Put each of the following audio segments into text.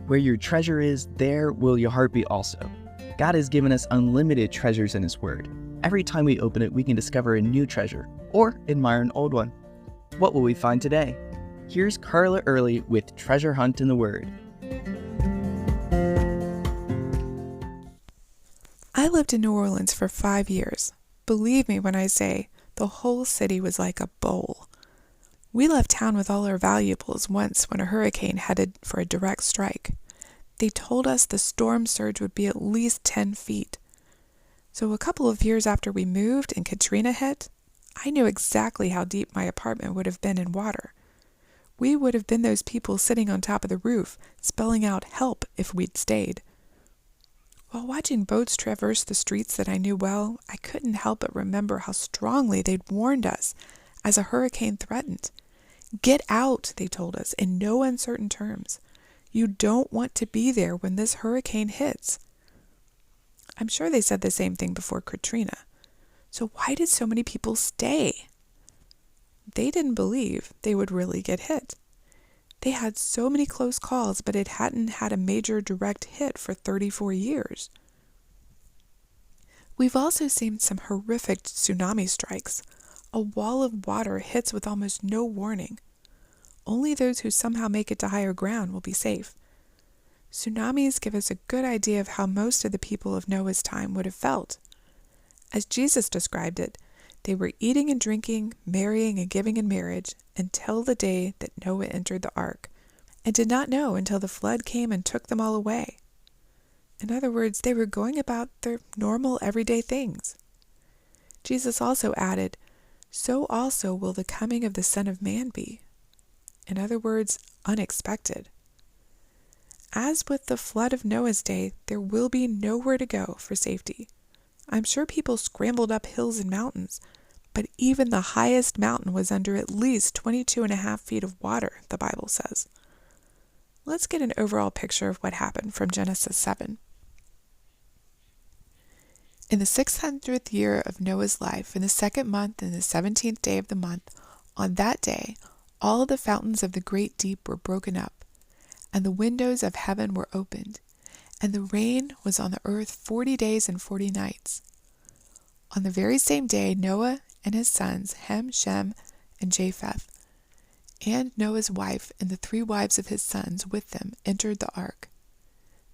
Where your treasure is, there will your heart be also. God has given us unlimited treasures in His Word. Every time we open it, we can discover a new treasure or admire an old one. What will we find today? Here's Carla Early with Treasure Hunt in the Word. I lived in New Orleans for 5 years. Believe me when I say the whole city was like a bowl. We left town with all our valuables once when a hurricane headed for a direct strike. They told us the storm surge would be at least 10 feet. So a couple of years after we moved and Katrina hit, I knew exactly how deep my apartment would have been in water. We would have been those people sitting on top of the roof, spelling out help if we'd stayed. While watching boats traverse the streets that I knew well, I couldn't help but remember how strongly they'd warned us as a hurricane threatened. Get out, they told us, in no uncertain terms. You don't want to be there when this hurricane hits. I'm sure they said the same thing before Katrina. So why did so many people stay? They didn't believe they would really get hit. They had so many close calls, but it hadn't had a major direct hit for 34 years. We've also seen some horrific tsunami strikes. A wall of water hits with almost no warning. Only those who somehow make it to higher ground will be safe. Tsunamis give us a good idea of how most of the people of Noah's time would have felt. As Jesus described it, they were eating and drinking, marrying and giving in marriage, until the day that Noah entered the ark, and did not know until the flood came and took them all away. In other words, they were going about their normal everyday things. Jesus also added, "So also will the coming of the Son of Man be." In other words, unexpected. As with the flood of Noah's day, there will be nowhere to go for safety. I'm sure people scrambled up hills and mountains, but even the highest mountain was under at least 22.5 feet of water, the Bible says. Let's get an overall picture of what happened from Genesis 7. In the 600th year of Noah's life, in the 2nd month and the 17th day of the month, on that day, all the fountains of the great deep were broken up, and the windows of heaven were opened, and the rain was on the earth 40 days and 40 nights. On the very same day, Noah and his sons, Ham, Shem, and Japheth, and Noah's wife and the 3 wives of his sons with them entered the ark.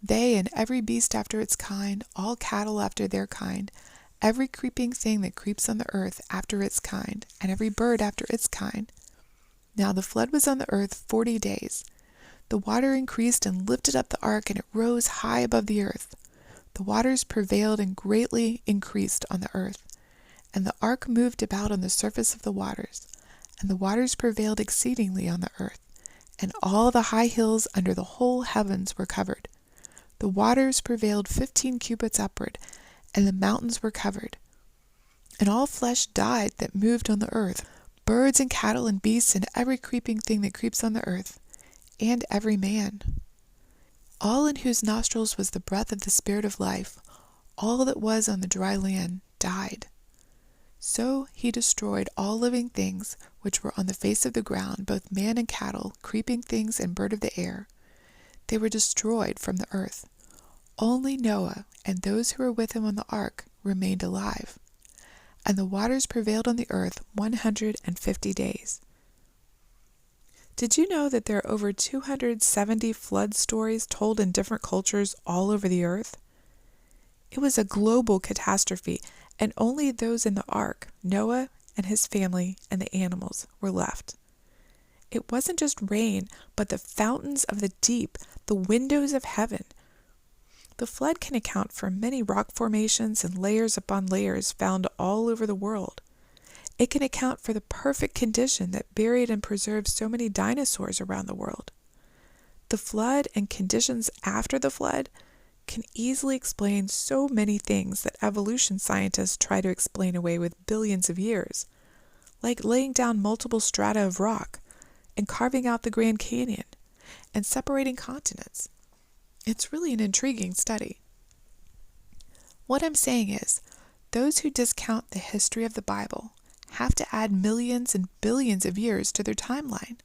They and every beast after its kind, all cattle after their kind, every creeping thing that creeps on the earth after its kind, and every bird after its kind. Now the flood was on the earth 40 days. The water increased and lifted up the ark, and it rose high above the earth. The waters prevailed and greatly increased on the earth. And the ark moved about on the surface of the waters. And the waters prevailed exceedingly on the earth. And all the high hills under the whole heavens were covered. The waters prevailed 15 cubits upward, and the mountains were covered. And all flesh died that moved on the earth, birds and cattle and beasts and every creeping thing that creeps on the earth, and every man. All in whose nostrils was the breath of the Spirit of life, all that was on the dry land, died. So he destroyed all living things which were on the face of the ground, both man and cattle, creeping things and bird of the air. They were destroyed from the earth. Only Noah and those who were with him on the ark remained alive. And the waters prevailed on the earth 150 days. Did you know that there are over 270 flood stories told in different cultures all over the earth? It was a global catastrophe, and only those in the ark, Noah and his family and the animals, were left. It wasn't just rain, but the fountains of the deep, the windows of heaven. The flood can account for many rock formations and layers upon layers found all over the world. It can account for the perfect condition that buried and preserved so many dinosaurs around the world. The flood and conditions after the flood can easily explain so many things that evolution scientists try to explain away with billions of years, like laying down multiple strata of rock and carving out the Grand Canyon and separating continents. It's really an intriguing study. What I'm saying is, those who discount the history of the Bible have to add millions and billions of years to their timeline.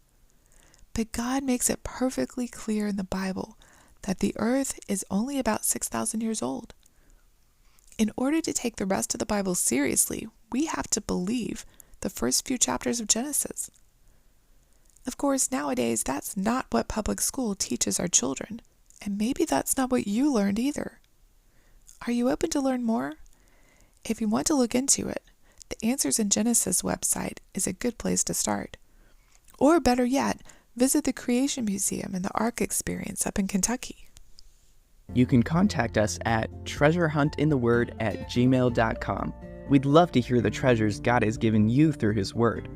But God makes it perfectly clear in the Bible that the earth is only about 6,000 years old. In order to take the rest of the Bible seriously, we have to believe the first few chapters of Genesis. Of course, nowadays, that's not what public school teaches our children, and maybe that's not what you learned either. Are you open to learn more? If you want to look into it, the Answers in Genesis website is a good place to start. Or better yet, visit the Creation Museum and the Ark Experience up in Kentucky. You can contact us at treasurehuntintheword@gmail.com. We'd love to hear the treasures God has given you through His Word.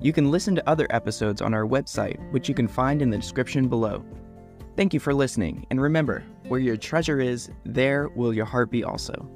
You can listen to other episodes on our website, which you can find in the description below. Thank you for listening, and remember, where your treasure is, there will your heart be also.